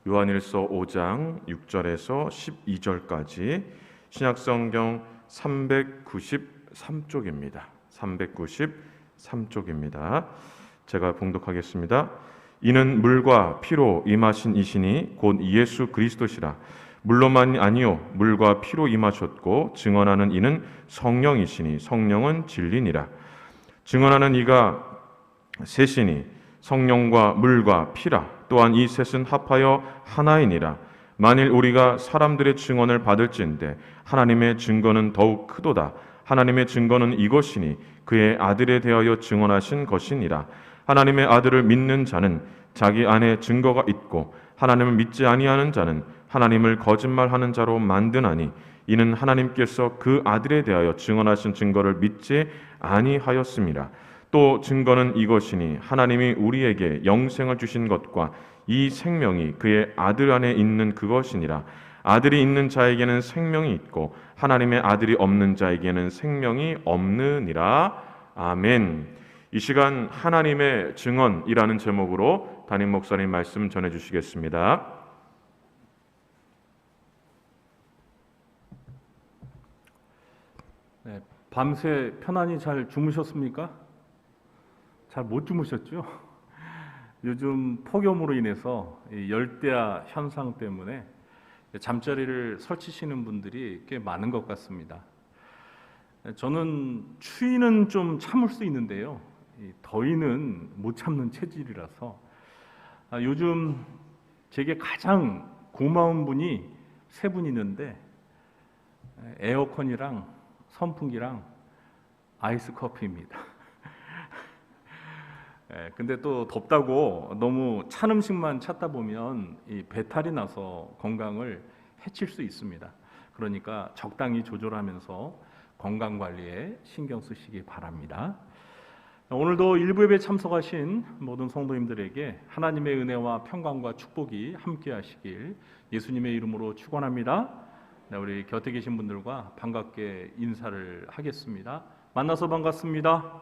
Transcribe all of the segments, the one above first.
요한일서 5장 6절에서 12절까지 신약성경 393쪽입니다. 393쪽입니다. 제가 봉독하겠습니다. 이는 물과 피로 임하신 이시니 곧 예수 그리스도시라. 물로만이 아니요 물과 피로 임하셨고 증언하는 이는 성령이시니 성령은 진리니라. 증언하는 이가 셋이니 성령과 물과 피라. 또한 이 셋은 합하여 하나이니라. 만일 우리가 사람들의 증언을 받을진대 하나님의 증거는 더욱 크도다. 하나님의 증거는 이것이니 그의 아들에 대하여 증언하신 것이니라. 하나님의 아들을 믿는 자는 자기 안에 증거가 있고 하나님을 믿지 아니하는 자는 하나님을 거짓말하는 자로 만드나니 이는 하나님께서 그 아들에 대하여 증언하신 증거를 믿지 아니하였음이라. 또 증거는 이것이니 하나님이 우리에게 영생을 주신 것과 이 생명이 그의 아들 안에 있는 그것이니라. 아들이 있는 자에게는 생명이 있고 하나님의 아들이 없는 자에게는 생명이 없느니라. 아멘. 이 시간 하나님의 증언이라는 제목으로 담임 목사님 말씀 전해주시겠습니다. 네, 밤새 편안히 잘 주무셨습니까? 잘 못 주무셨죠? 요즘 폭염으로 인해서 열대야 현상 때문에 잠자리를 설치시는 분들이 꽤 많은 것 같습니다. 저는 추위는 좀 참을 수 있는데요, 더위는 못 참는 체질이라서 요즘 제게 가장 고마운 분이 세 분 있는데 에어컨이랑 선풍기랑 아이스 커피입니다. 근데 또 덥다고 너무 찬 음식만 찾다 보면 이 배탈이 나서 건강을 해칠 수 있습니다. 그러니까 적당히 조절하면서 건강 관리에 신경 쓰시기 바랍니다. 오늘도 일부 예배에 참석하신 모든 성도님들에게 하나님의 은혜와 평강과 축복이 함께 하시길 예수님의 이름으로 축원합니다. 우리 곁에 계신 분들과 반갑게 인사를 하겠습니다. 만나서 반갑습니다.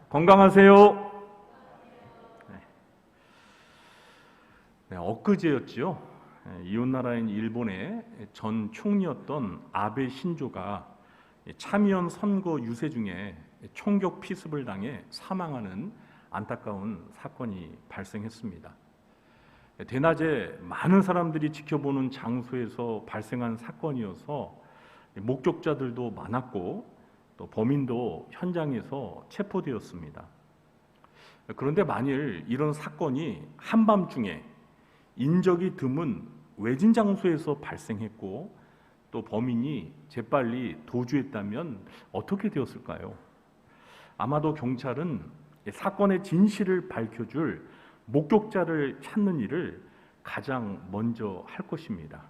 건강하세요. 네, 엊그제였죠. 이웃나라인 일본의 전 총리였던 아베 신조가 참의원 선거 유세 중에 총격 피습을 당해 사망하는 안타까운 사건이 발생했습니다. 대낮에 많은 사람들이 지켜보는 장소에서 발생한 사건이어서 목격자들도 많았고 또 범인도 현장에서 체포되었습니다. 그런데 만일 이런 사건이 한밤중에 인적이 드문 외진 장소에서 발생했고 또 범인이 재빨리 도주했다면 어떻게 되었을까요? 아마도 경찰은 사건의 진실을 밝혀줄 목격자를 찾는 일을 가장 먼저 할 것입니다.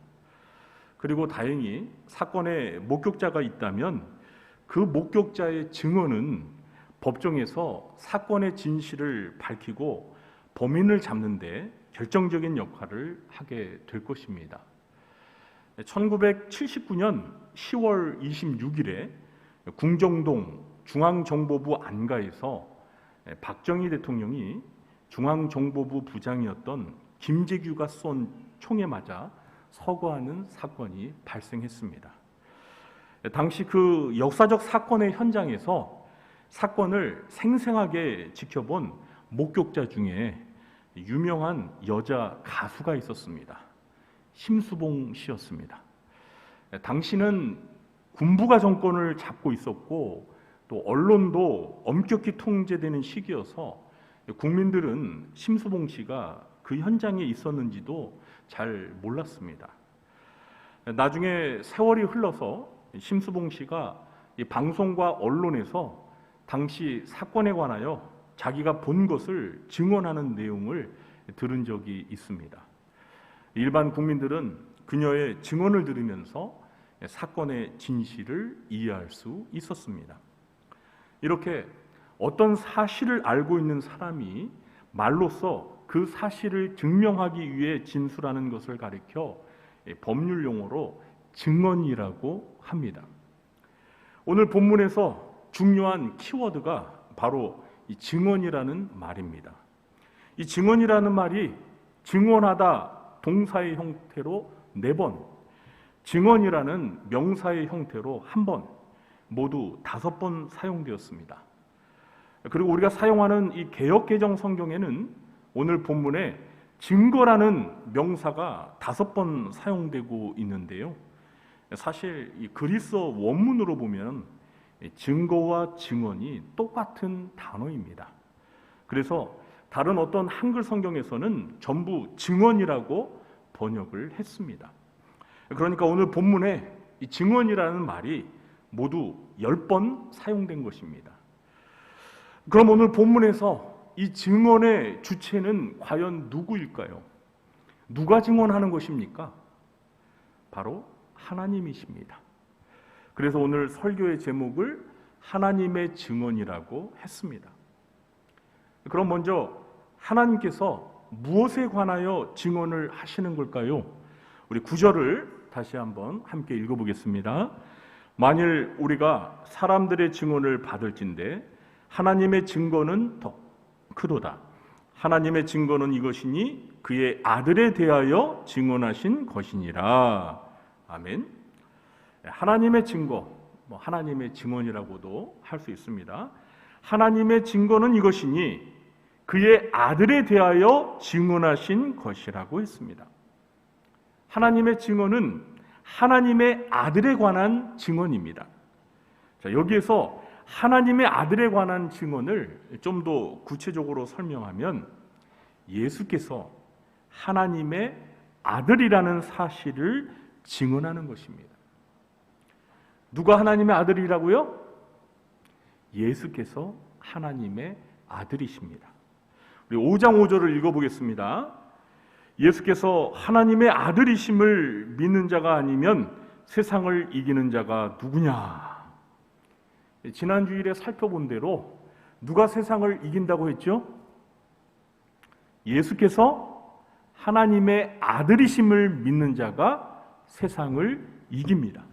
그리고 다행히 사건에 목격자가 있다면 그 목격자의 증언은 법정에서 사건의 진실을 밝히고 범인을 잡는 데 결정적인 역할을 하게 될 것입니다. 1979년 10월 26일에 궁정동 중앙정보부 안가에서 박정희 대통령이 중앙정보부 부장이었던 김재규가 쏜 총에 맞아 서거하는 사건이 발생했습니다. 당시 그 역사적 사건의 현장에서 사건을 생생하게 지켜본 목격자 중에 유명한 여자 가수가 있었습니다. 심수봉 씨였습니다. 당시는 군부가 정권을 잡고 있었고 또 언론도 엄격히 통제되는 시기여서 국민들은 심수봉 씨가 그 현장에 있었는지도 잘 몰랐습니다. 나중에 세월이 흘러서 심수봉 씨가 이 방송과 언론에서 당시 사건에 관하여 자기가 본 것을 증언하는 내용을 들은 적이 있습니다. 일반 국민들은 그녀의 증언을 들으면서 사건의 진실을 이해할 수 있었습니다. 이렇게 어떤 사실을 알고 있는 사람이 말로써 그 사실을 증명하기 위해 진술하는 것을 가리켜 법률 용어로 증언이라고 합니다. 오늘 본문에서 중요한 키워드가 바로 이 증언이라는 말입니다. 이 증언이라는 말이 증언하다 동사의 형태로 4번, 증언이라는 명사의 형태로 1번, 모두 5번 사용되었습니다. 그리고 우리가 사용하는 이 개역개정 성경에는 오늘 본문에 증거라는 명사가 5번 사용되고 있는데요. 사실 이 그리스어 원문으로 보면 증거와 증언이 똑같은 단어입니다. 그래서 다른 어떤 한글 성경에서는 전부 증언이라고 번역을 했습니다. 그러니까 오늘 본문에 이 증언이라는 말이 모두 10번 사용된 것입니다. 그럼 오늘 본문에서 이 증언의 주체는 과연 누구일까요? 누가 증언하는 것입니까? 바로 하나님이십니다. 그래서 오늘 설교의 제목을 하나님의 증언이라고 했습니다. 그럼 먼저 하나님께서 무엇에 관하여 증언을 하시는 걸까요? 우리 9절을 다시 한번 함께 읽어보겠습니다. 만일 우리가 사람들의 증언을 받을진대 하나님의 증거는 더 크도다. 하나님의 증거는 이것이니 그의 아들에 대하여 증언하신 것이니라. 아멘. 하나님의 증거, 하나님의 증언이라고도 할 수 있습니다. 하나님의 증거는 이것이니 그의 아들에 대하여 증언하신 것이라고 했습니다. 하나님의 증언은 하나님의 아들에 관한 증언입니다. 자, 여기에서 하나님의 아들에 관한 증언을 좀 더 구체적으로 설명하면 예수께서 하나님의 아들이라는 사실을 증언하는 것입니다. 누가 하나님의 아들이라고요? 예수께서 하나님의 아들이십니다. 우리 5장 5절을 읽어보겠습니다. 예수께서 하나님의 아들이심을 믿는 자가 아니면 세상을 이기는 자가 누구냐? 지난 주일에 살펴본 대로 누가 세상을 이긴다고 했죠? 예수께서 하나님의 아들이심을 믿는 자가 세상을 이깁니다.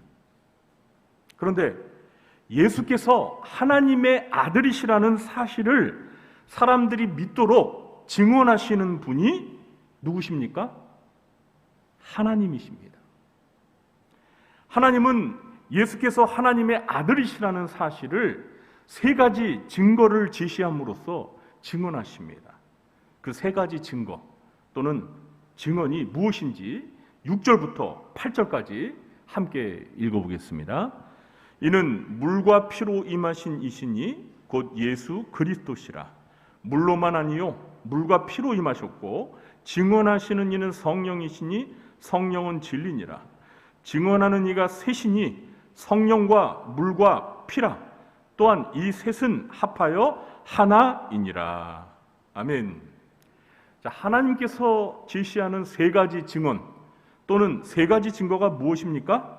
그런데 예수께서 하나님의 아들이시라는 사실을 사람들이 믿도록 증언하시는 분이 누구십니까? 하나님이십니다. 하나님은 예수께서 하나님의 아들이시라는 사실을 3가지 증거를 제시함으로써 증언하십니다. 그 3가지 증거 또는 증언이 무엇인지 6절부터 8절까지 함께 읽어보겠습니다. 이는 물과 피로 임하신 이시니 곧 예수 그리스도시라. 물로만 아니요 물과 피로 임하셨고 증언하시는 이는 성령이시니 성령은 진리니라. 증언하는 이가 셋이니 성령과 물과 피라. 또한 이 셋은 합하여 하나이니라. 아멘. 자, 하나님께서 제시하는 3가지 증언 또는 3가지 증거가 무엇입니까?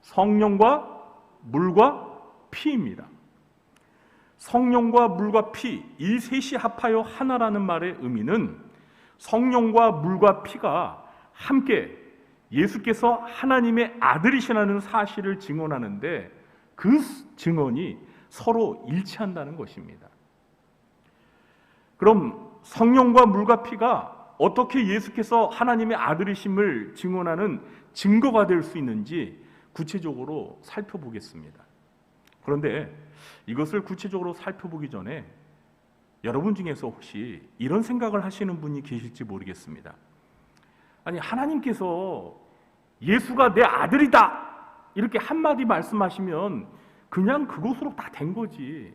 성령과 물과 피입니다. 성령과 물과 피, 이 셋이 합하여 하나라는 말의 의미는 성령과 물과 피가 함께 예수께서 하나님의 아들이시라는 사실을 증언하는데 그 증언이 서로 일치한다는 것입니다. 그럼 성령과 물과 피가 어떻게 예수께서 하나님의 아들이심을 증언하는 증거가 될 수 있는지 구체적으로 살펴보겠습니다. 그런데 이것을 구체적으로 살펴보기 전에 여러분 중에서 혹시 이런 생각을 하시는 분이 계실지 모르겠습니다. 아니, 하나님께서 예수가 내 아들이다 이렇게 한마디 말씀하시면 그냥 그것으로 다 된 거지,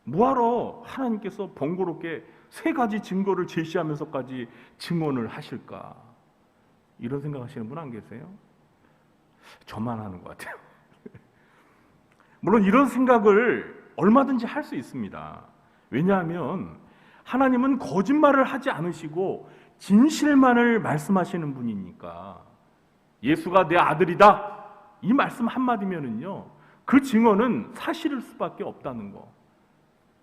뭐하러 하나님께서 번거롭게 3가지 증거를 제시하면서까지 증언을 하실까? 이런 생각하시는 분 안 계세요? 저만 하는 것 같아요. 물론 이런 생각을 얼마든지 할 수 있습니다. 왜냐하면 하나님은 거짓말을 하지 않으시고 진실만을 말씀하시는 분이니까. 예수가 내 아들이다 이 말씀 한마디면은요 그 증언은 사실일 수밖에 없다는 거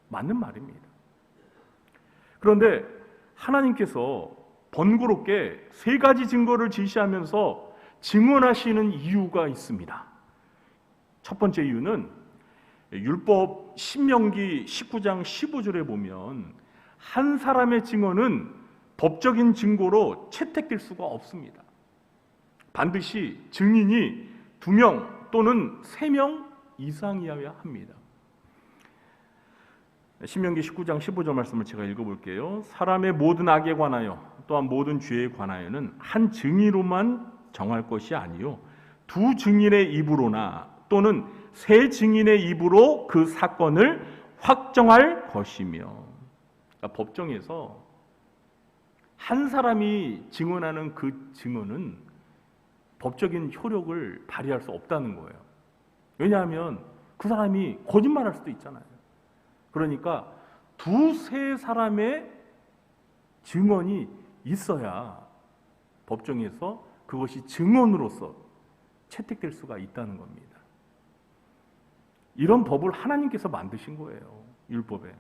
맞는 말입니다. 그런데 하나님께서 번거롭게 3가지 증거를 제시하면서 증언하시는 이유가 있습니다. 첫 번째 이유는 율법 신명기 19장 15절에 보면 한 사람의 증언은 법적인 증거로 채택될 수가 없습니다. 반드시 증인이 2명 또는 3명 이상이어야 합니다. 신명기 19장 15절 말씀을 제가 읽어볼게요. 사람의 모든 악에 관하여 또한 모든 죄에 관하여는 한 증인으로만 정할 것이 아니요 2 증인의 입으로나 또는 3 증인의 입으로 그 사건을 확정할 것이며, 그러니까 법정에서 한 사람이 증언하는 그 증언은 법적인 효력을 발휘할 수 없다는 거예요. 왜냐하면 그 사람이 거짓말할 수도 있잖아요. 그러니까 2, 3 사람의 증언이 있어야 법정에서 그것이 증언으로서 채택될 수가 있다는 겁니다. 이런 법을 하나님께서 만드신 거예요. 율법에.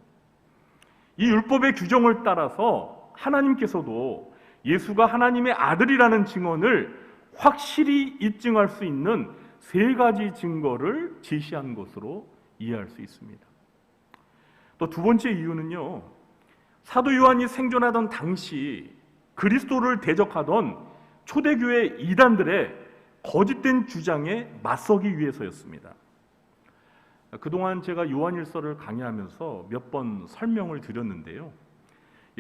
이 율법의 규정을 따라서 하나님께서도 예수가 하나님의 아들이라는 증언을 확실히 입증할 수 있는 3가지 증거를 제시한 것으로 이해할 수 있습니다. 또 2번째 이유는요, 사도 요한이 생존하던 당시 그리스도를 대적하던 초대교회 이단들의 거짓된 주장에 맞서기 위해서였습니다. 그동안 제가 요한일서를 강의하면서 몇 번 설명을 드렸는데요,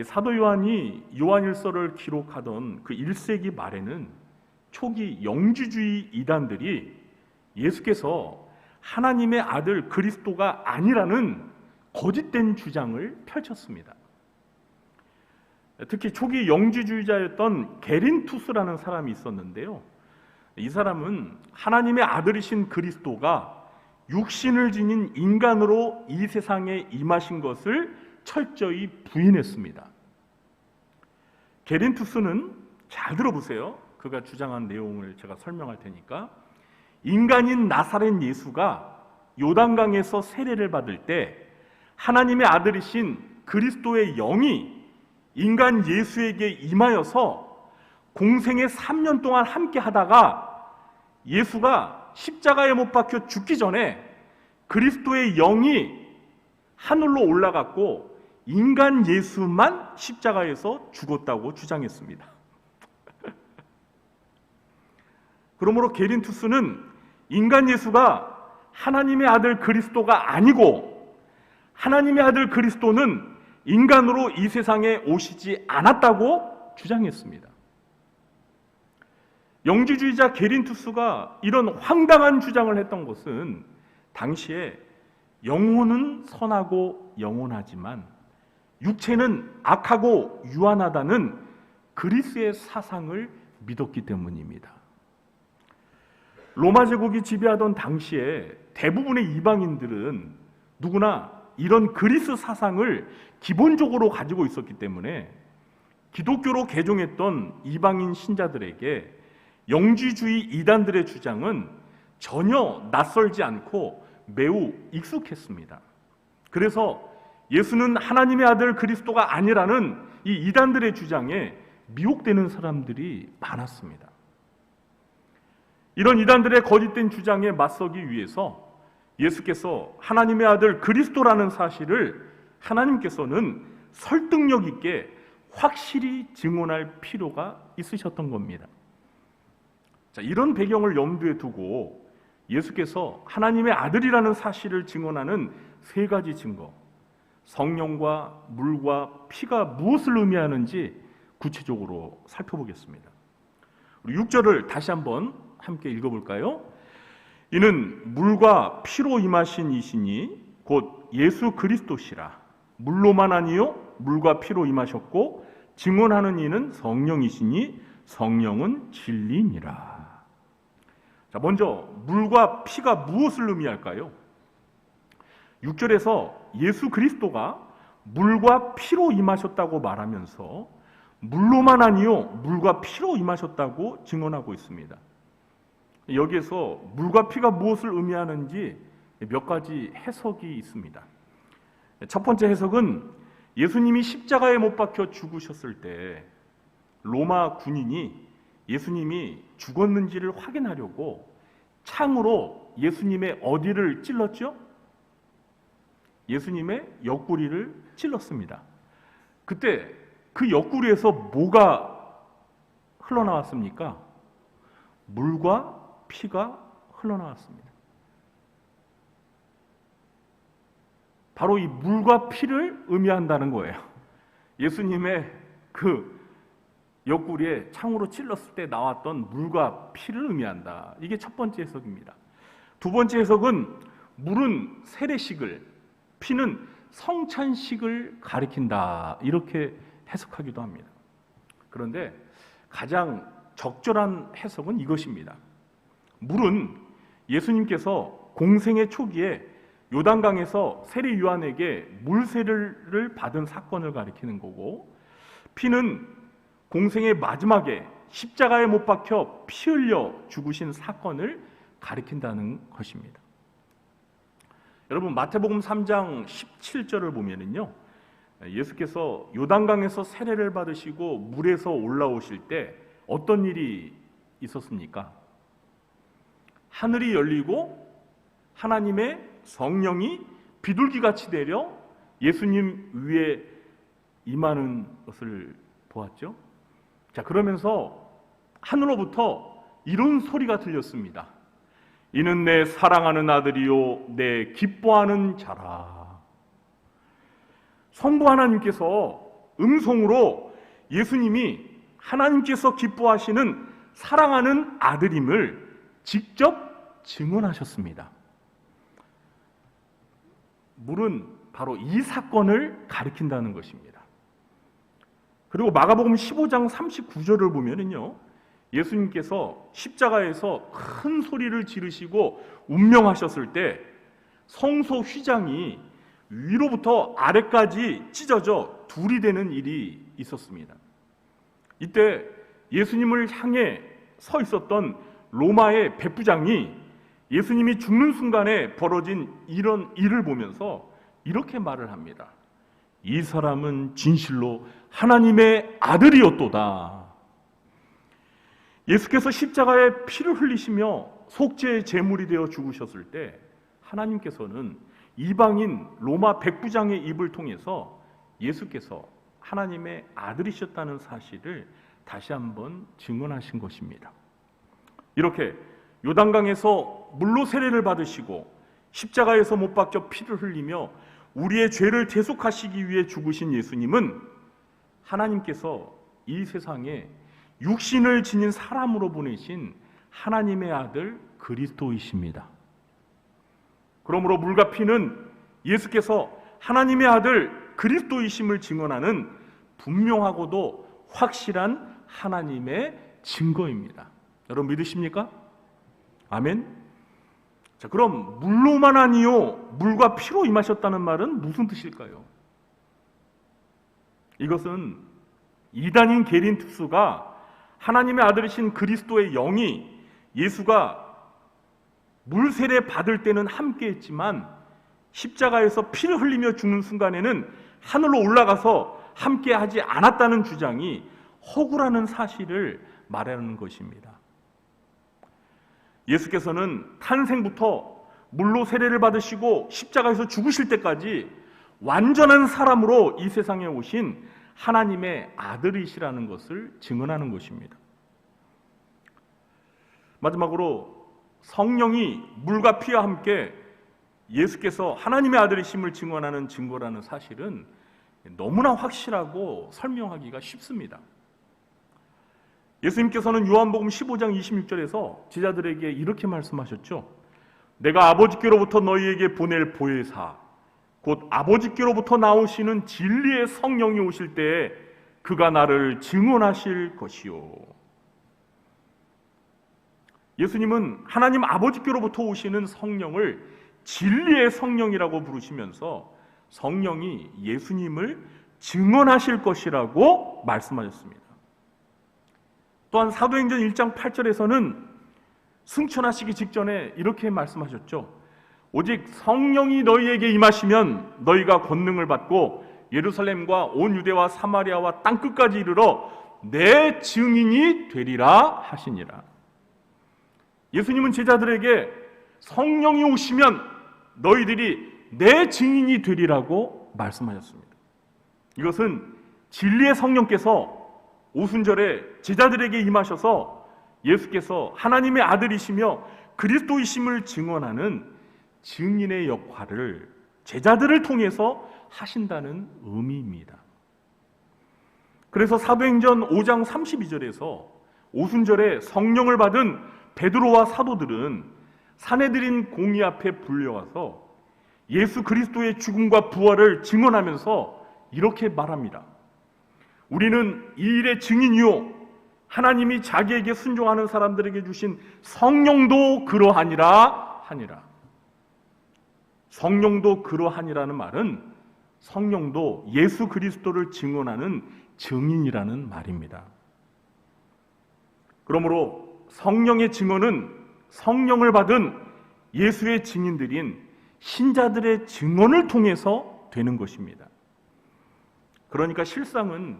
사도 요한이 요한일서를 기록하던 그 1세기 말에는 초기 영주주의 이단들이 예수께서 하나님의 아들 그리스도가 아니라는 거짓된 주장을 펼쳤습니다. 특히 초기 영주주의자였던 게린투스라는 사람이 있었는데요, 이 사람은 하나님의 아들이신 그리스도가 육신을 지닌 인간으로 이 세상에 임하신 것을 철저히 부인했습니다. 게린투스는, 잘 들어보세요, 그가 주장한 내용을 제가 설명할 테니까, 인간인 나사렛 예수가 요단강에서 세례를 받을 때 하나님의 아들이신 그리스도의 영이 인간 예수에게 임하여서 공생의 3년 동안 함께 하다가 예수가 십자가에 못 박혀 죽기 전에 그리스도의 영이 하늘로 올라갔고 인간 예수만 십자가에서 죽었다고 주장했습니다. 그러므로 게린투스는 인간 예수가 하나님의 아들 그리스도가 아니고 하나님의 아들 그리스도는 인간으로 이 세상에 오시지 않았다고 주장했습니다. 영주주의자 게린투스가 이런 황당한 주장을 했던 것은 당시에 영혼은 선하고 영원하지만 육체는 악하고 유한하다는 그리스의 사상을 믿었기 때문입니다. 로마 제국이 지배하던 당시에 대부분의 이방인들은 누구나 이런 그리스 사상을 기본적으로 가지고 있었기 때문에 기독교로 개종했던 이방인 신자들에게 영주주의 이단들의 주장은 전혀 낯설지 않고 매우 익숙했습니다. 그래서 예수는 하나님의 아들 그리스도가 아니라는 이 이단들의 주장에 미혹되는 사람들이 많았습니다. 이런 이단들의 거짓된 주장에 맞서기 위해서 예수께서 하나님의 아들 그리스도라는 사실을 하나님께서는 설득력 있게 확실히 증언할 필요가 있으셨던 겁니다. 자, 이런 배경을 염두에 두고 예수께서 하나님의 아들이라는 사실을 증언하는 3가지 증거, 성령과 물과 피가 무엇을 의미하는지 구체적으로 살펴보겠습니다. 우리 6절을 다시 한번 함께 읽어볼까요? 이는 물과 피로 임하신 이시니 곧 예수 그리스도시라. 물로만 아니요 물과 피로 임하셨고 증언하는 이는 성령이시니 성령은 진리니라. 자, 먼저 물과 피가 무엇을 의미할까요? 6절에서 예수 그리스도가 물과 피로 임하셨다고 말하면서 물로만 아니요 물과 피로 임하셨다고 증언하고 있습니다. 여기에서 물과 피가 무엇을 의미하는지 몇 가지 해석이 있습니다. 첫 번째 해석은 예수님이 십자가에 못 박혀 죽으셨을 때 로마 군인이 예수님이 죽었는지를 확인하려고 창으로 예수님의 어디를 찔렀죠? 예수님의 옆구리를 찔렀습니다. 그때 그 옆구리에서 뭐가 흘러나왔습니까? 물과 피가 흘러나왔습니다. 바로 이 물과 피를 의미한다는 거예요. 예수님의 그 옆구리에 창으로 찔렀을 때 나왔던 물과 피를 의미한다. 이게 첫 번째 해석입니다. 두 번째 해석은 물은 세례식을, 피는 성찬식을 가리킨다. 이렇게 해석하기도 합니다. 그런데 가장 적절한 해석은 이것입니다. 물은 예수님께서 공생의 초기에 요단강에서 세례 요한에게 물세례를 받은 사건을 가리키는 거고, 피는 공생의 마지막에 십자가에 못 박혀 피 흘려 죽으신 사건을 가리킨다는 것입니다. 여러분, 마태복음 3장 17절을 보면은요, 예수께서 요단강에서 세례를 받으시고 물에서 올라오실 때 어떤 일이 있었습니까? 하늘이 열리고 하나님의 성령이 비둘기같이 내려 예수님 위에 임하는 것을 보았죠. 자, 그러면서 하늘로부터 이런 소리가 들렸습니다. 이는 내 사랑하는 아들이요 내 기뻐하는 자라. 성부 하나님께서 음성으로 예수님이 하나님께서 기뻐하시는 사랑하는 아들임을 직접 증언하셨습니다. 물은 바로 이 사건을 가리킨다는 것입니다. 그리고 마가복음 15장 39절을 보면은요, 예수님께서 십자가에서 큰 소리를 지르시고 운명하셨을 때 성소 휘장이 위로부터 아래까지 찢어져 둘이 되는 일이 있었습니다. 이때 예수님을 향해 서 있었던 로마의 백부장이 예수님이 죽는 순간에 벌어진 이런 일을 보면서 이렇게 말을 합니다. 이 사람은 진실로 하나님의 아들이었도다. 예수께서 십자가에 피를 흘리시며 속죄의 제물이 되어 죽으셨을 때 하나님께서는 이방인 로마 백부장의 입을 통해서 예수께서 하나님의 아들이셨다는 사실을 다시 한번 증언하신 것입니다. 이렇게 요단강에서 물로 세례를 받으시고 십자가에서 못 박혀 피를 흘리며 우리의 죄를 대속하시기 위해 죽으신 예수님은 하나님께서 이 세상에 육신을 지닌 사람으로 보내신 하나님의 아들 그리스도이십니다. 그러므로 물과 피는 예수께서 하나님의 아들 그리스도이심을 증언하는 분명하고도 확실한 하나님의 증거입니다. 여러분 믿으십니까? 아멘. 자, 그럼 물로만 아니요 물과 피로 임하셨다는 말은 무슨 뜻일까요? 이것은 이단인 게린 특수가 하나님의 아들이신 그리스도의 영이 예수가 물 세례 받을 때는 함께 했지만 십자가에서 피를 흘리며 죽는 순간에는 하늘로 올라가서 함께 하지 않았다는 주장이 허구라는 사실을 말하는 것입니다. 예수께서는 탄생부터 물로 세례를 받으시고 십자가에서 죽으실 때까지 완전한 사람으로 이 세상에 오신 하나님의 아들이시라는 것을 증언하는 것입니다. 마지막으로 성령이 물과 피와 함께 예수께서 하나님의 아들이심을 증언하는 증거라는 사실은 너무나 확실하고 설명하기가 쉽습니다. 예수님께서는 요한복음 15장 26절에서 제자들에게 이렇게 말씀하셨죠. 내가 아버지께로부터 너희에게 보낼 보혜사 곧 아버지께로부터 나오시는 진리의 성령이 오실 때에 그가 나를 증언하실 것이요. 예수님은 하나님 아버지께로부터 오시는 성령을 진리의 성령이라고 부르시면서 성령이 예수님을 증언하실 것이라고 말씀하셨습니다. 또한 사도행전 1장 8절에서는 승천하시기 직전에 이렇게 말씀하셨죠. 오직 성령이 너희에게 임하시면 너희가 권능을 받고 예루살렘과 온 유대와 사마리아와 땅끝까지 이르러 내 증인이 되리라 하시니라. 예수님은 제자들에게 성령이 오시면 너희들이 내 증인이 되리라고 말씀하셨습니다. 이것은 진리의 성령께서 오순절에 제자들에게 임하셔서 예수께서 하나님의 아들이시며 그리스도이심을 증언하는 증인의 역할을 제자들을 통해서 하신다는 의미입니다. 그래서 사도행전 5장 32절에서 오순절에 성령을 받은 베드로와 사도들은 사내들인 공의 앞에 불려와서 예수 그리스도의 죽음과 부활을 증언하면서 이렇게 말합니다. 우리는 이 일의 증인이요 하나님이 자기에게 순종하는 사람들에게 주신 성령도 그러하니라 하니라. 성령도 그러하니라는 말은 성령도 예수 그리스도를 증언하는 증인이라는 말입니다. 그러므로 성령의 증언은 성령을 받은 예수의 증인들인 신자들의 증언을 통해서 되는 것입니다. 그러니까 실상은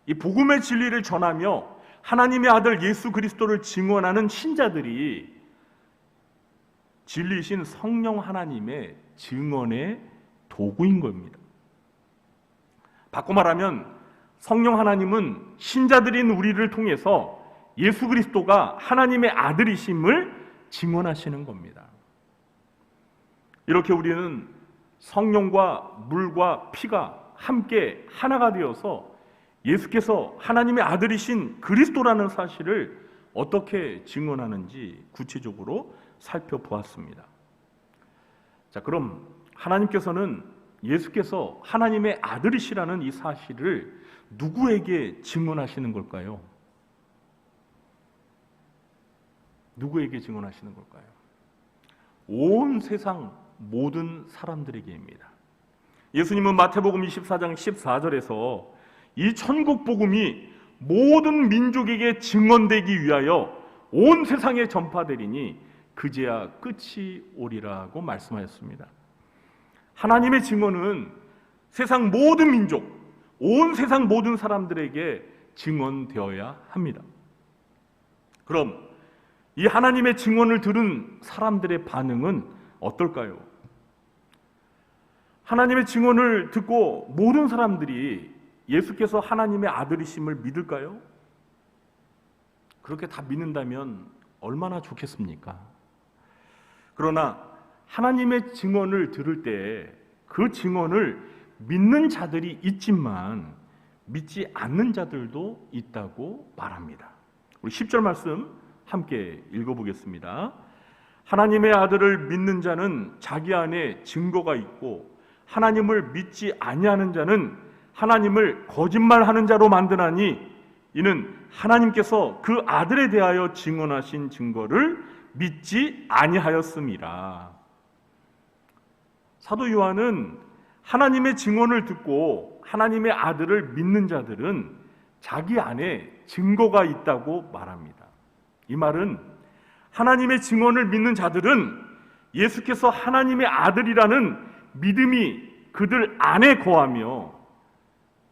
이 복음의 진리를 전하며 하나님의 아들 예수 그리스도를 증언하는 신자들이 진리이신 성령 하나님의 증언의 도구인 겁니다. 바꿔 말하면 성령 하나님은 신자들인 우리를 통해서 예수 그리스도가 하나님의 아들이심을 증언하시는 겁니다. 이렇게 우리는 성령과 물과 피가 함께 하나가 되어서 예수께서 하나님의 아들이신 그리스도라는 사실을 어떻게 증언하는지 구체적으로 살펴보았습니다. 자, 그럼 하나님께서는 예수께서 하나님의 아들이시라는 이 사실을 누구에게 증언하시는 걸까요? 누구에게 증언하시는 걸까요? 온 세상 모든 사람들에게입니다. 예수님은 마태복음 24장 14절에서 이 천국 복음이 모든 민족에게 증언되기 위하여 온 세상에 전파되리니 그제야 끝이 오리라고 말씀하셨습니다. 하나님의 증언은 세상 모든 민족, 온 세상 모든 사람들에게 증언되어야 합니다. 그럼 이 하나님의 증언을 들은 사람들의 반응은 어떨까요? 하나님의 증언을 듣고 모든 사람들이 예수께서 하나님의 아들이심을 믿을까요? 그렇게 다 믿는다면 얼마나 좋겠습니까? 그러나 하나님의 증언을 들을 때 그 증언을 믿는 자들이 있지만 믿지 않는 자들도 있다고 말합니다. 우리 10절 말씀 함께 읽어보겠습니다. 하나님의 아들을 믿는 자는 자기 안에 증거가 있고 하나님을 믿지 아니하는 자는 하나님을 거짓말하는 자로 만드나니 이는 하나님께서 그 아들에 대하여 증언하신 증거를 믿지 아니하였음이라. 사도 요한은 하나님의 증언을 듣고 하나님의 아들을 믿는 자들은 자기 안에 증거가 있다고 말합니다. 이 말은 하나님의 증언을 믿는 자들은 예수께서 하나님의 아들이라는 믿음이 그들 안에 거하며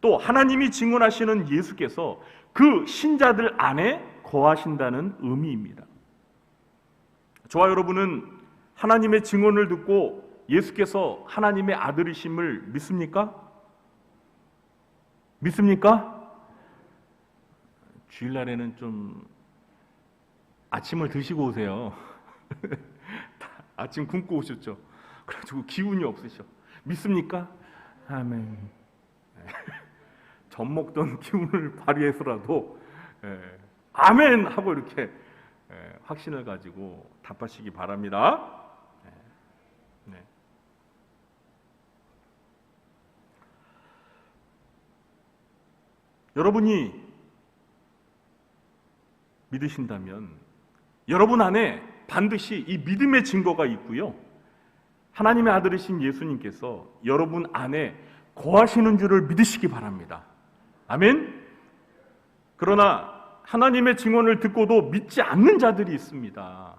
또 하나님이 증언하시는 예수께서 그 신자들 안에 거하신다는 의미입니다. 저와 여러분은 하나님의 증언을 듣고 예수께서 하나님의 아들이심을 믿습니까? 믿습니까? 주일날에는 좀 아침을 드시고 오세요. 아침 굶고 오셨죠? 그래가지고 기운이 없으셔. 믿습니까? 아멘. 젖 먹던 기운을 발휘해서라도 아멘 하고 이렇게 확신을 가지고 답하시기 바랍니다. 네. 여러분이 믿으신다면 여러분 안에 반드시 이 믿음의 증거가 있고요. 하나님의 아들이신 예수님께서 여러분 안에 거하시는 줄을 믿으시기 바랍니다. 아멘. 그러나 하나님의 증언을 듣고도 믿지 않는 자들이 있습니다.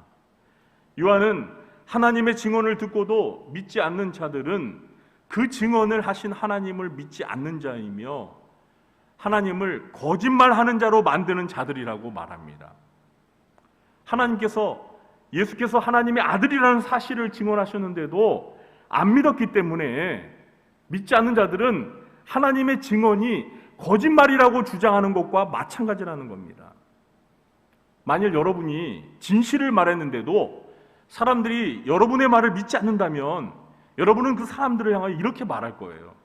요한은 하나님의 증언을 듣고도 믿지 않는 자들은 그 증언을 하신 하나님을 믿지 않는 자이며 하나님을 거짓말하는 자로 만드는 자들이라고 말합니다. 하나님께서 예수께서 하나님의 아들이라는 사실을 증언하셨는데도 안 믿었기 때문에 믿지 않는 자들은 하나님의 증언이 거짓말이라고 주장하는 것과 마찬가지라는 겁니다. 만일 여러분이 진실을 말했는데도 사람들이 여러분의 말을 믿지 않는다면 여러분은 그 사람들을 향하여 이렇게 말할 거예요.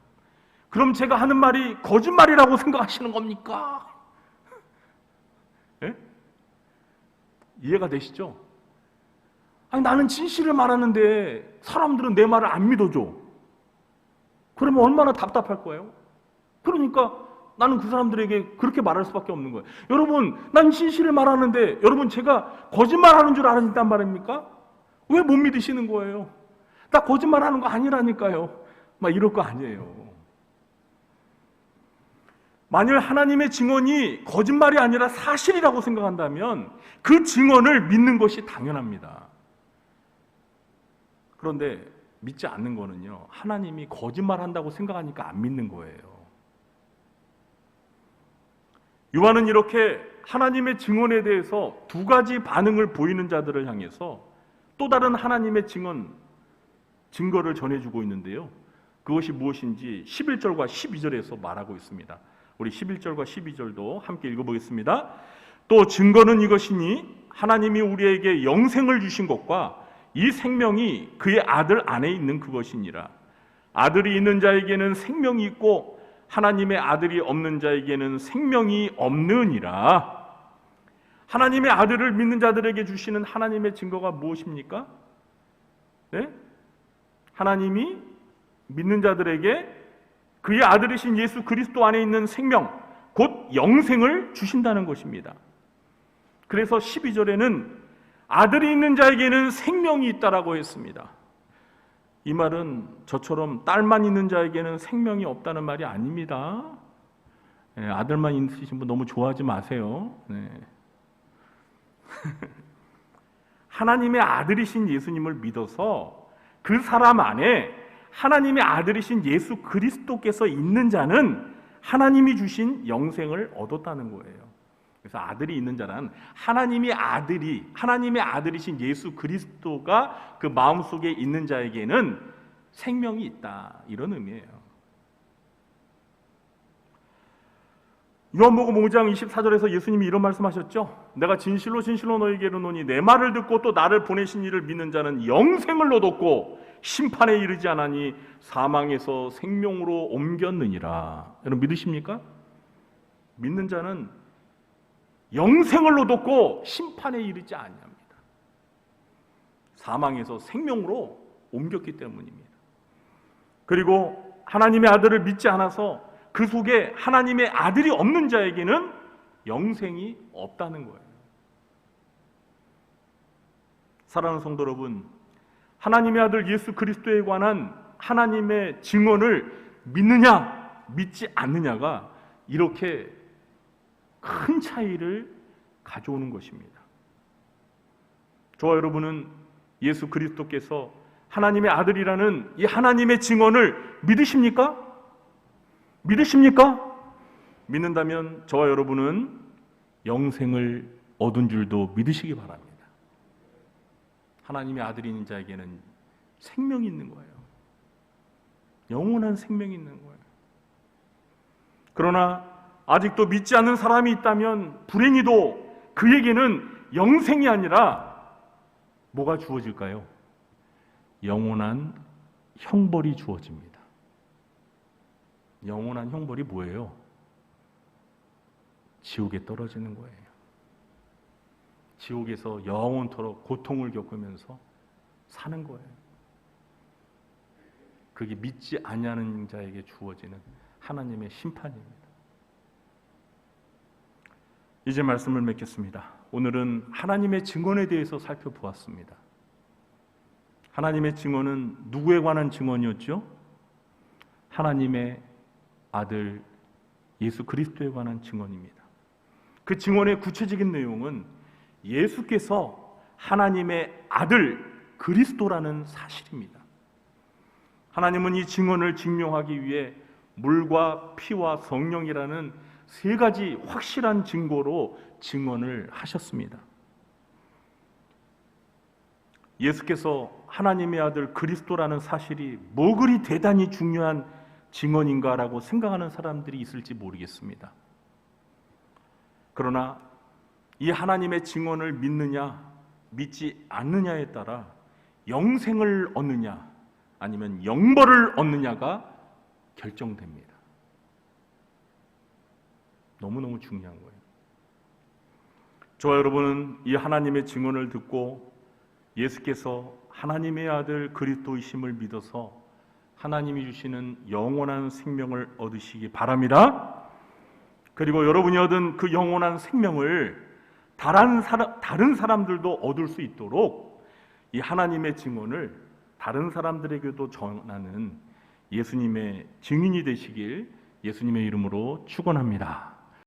그럼 제가 하는 말이 거짓말이라고 생각하시는 겁니까? 예? 이해가 되시죠? 아니, 나는 진실을 말하는데 사람들은 내 말을 안 믿어줘. 그러면 얼마나 답답할 거예요? 그러니까 나는 그 사람들에게 그렇게 말할 수밖에 없는 거예요. 여러분, 난 진실을 말하는데 여러분 제가 거짓말하는 줄 아신단 말입니까? 왜 못 믿으시는 거예요? 나 거짓말하는 거 아니라니까요. 막 이럴 거 아니에요. 만일 하나님의 증언이 거짓말이 아니라 사실이라고 생각한다면 그 증언을 믿는 것이 당연합니다. 그런데 믿지 않는 거는요, 하나님이 거짓말한다고 생각하니까 안 믿는 거예요. 요한은 이렇게 하나님의 증언에 대해서 두 가지 반응을 보이는 자들을 향해서 또 다른 하나님의 증거를 전해주고 있는데요. 그것이 무엇인지 11절과 12절에서 말하고 있습니다. 우리 11절과 12절도 함께 읽어보겠습니다. 또 증거는 이것이니 하나님이 우리에게 영생을 주신 것과 이 생명이 그의 아들 안에 있는 그것이니라. 아들이 있는 자에게는 생명이 있고 하나님의 아들이 없는 자에게는 생명이 없느니라. 하나님의 아들을 믿는 자들에게 주시는 하나님의 증거가 무엇입니까? 네? 하나님이 믿는 자들에게 그의 아들이신 예수 그리스도 안에 있는 생명, 곧 영생을 주신다는 것입니다. 그래서 12절에는 아들이 있는 자에게는 생명이 있다라고 했습니다. 이 말은 저처럼 딸만 있는 자에게는 생명이 없다는 말이 아닙니다. 네, 아들만 있으신 분 너무 좋아하지 마세요. 네. 하나님의 아들이신 예수님을 믿어서 그 사람 안에 하나님의 아들이신 예수 그리스도께서 있는 자는 하나님이 주신 영생을 얻었다는 거예요. 그래서 아들이 있는 자는 하나님의 아들이신 예수 그리스도가 그 마음속에 있는 자에게는 생명이 있다, 이런 의미예요. 요한복음 5장 24절에서 예수님이 이런 말씀하셨죠. 내가 진실로 진실로 너희에게 이르노니 내 말을 듣고 또 나를 보내신 이를 믿는 자는 영생을 얻었고 심판에 이르지 않으니 사망에서 생명으로 옮겼느니라. 여러분 믿으십니까? 믿는 자는 영생을 얻었고 심판에 이르지 아니합니다. 사망에서 생명으로 옮겼기 때문입니다. 그리고 하나님의 아들을 믿지 않아서 그 속에 하나님의 아들이 없는 자에게는 영생이 없다는 거예요. 사랑하는 성도 여러분, 하나님의 아들 예수 그리스도에 관한 하나님의 증언을 믿느냐 믿지 않느냐가 이렇게 큰 차이를 가져오는 것입니다. 저와 여러분은 예수 그리스도께서 하나님의 아들이라는 이 하나님의 증언을 믿으십니까? 믿으십니까? 믿는다면 저와 여러분은 영생을 얻은 줄도 믿으시기 바랍니다. 하나님의 아들이 있는 자에게는 생명이 있는 거예요. 영원한 생명이 있는 거예요. 그러나 아직도 믿지 않는 사람이 있다면 불행히도 그에게는 영생이 아니라 뭐가 주어질까요? 영원한 형벌이 주어집니다. 영원한 형벌이 뭐예요? 지옥에 떨어지는 거예요. 지옥에서 영원토록 고통을 겪으면서 사는 거예요. 그게 믿지 아니하는 자에게 주어지는 하나님의 심판입니다. 이제 말씀을 맺겠습니다. 오늘은 하나님의 증언에 대해서 살펴보았습니다. 하나님의 증언은 누구에 관한 증언이었죠? 하나님의 아들 예수 그리스도에 관한 증언입니다. 그 증언의 구체적인 내용은 예수께서 하나님의 아들 그리스도라는 사실입니다. 하나님은 이 증언을 증명하기 위해 물과 피와 성령이라는 세 가지 확실한 증거로 증언을 하셨습니다. 예수께서 하나님의 아들 그리스도라는 사실이 뭐 그리 대단히 중요한 증언인가라고 생각하는 사람들이 있을지 모르겠습니다. 그러나 이 하나님의 증언을 믿느냐 믿지 않느냐에 따라 영생을 얻느냐 아니면 영벌을 얻느냐가 결정됩니다. 너무너무 중요한 거예요. 저와 여러분은 이 하나님의 증언을 듣고 예수께서 하나님의 아들 그리스도이심을 믿어서 하나님이 주시는 영원한 생명을 얻으시기 바랍니다. 그리고 여러분이 얻은 그 영원한 생명을 다른 사람들도 얻을 수 있도록 이 하나님의 증언을 다른 사람들에게도 전하는 예수님의 증인이 되시길 예수님의 이름으로 축원합니다.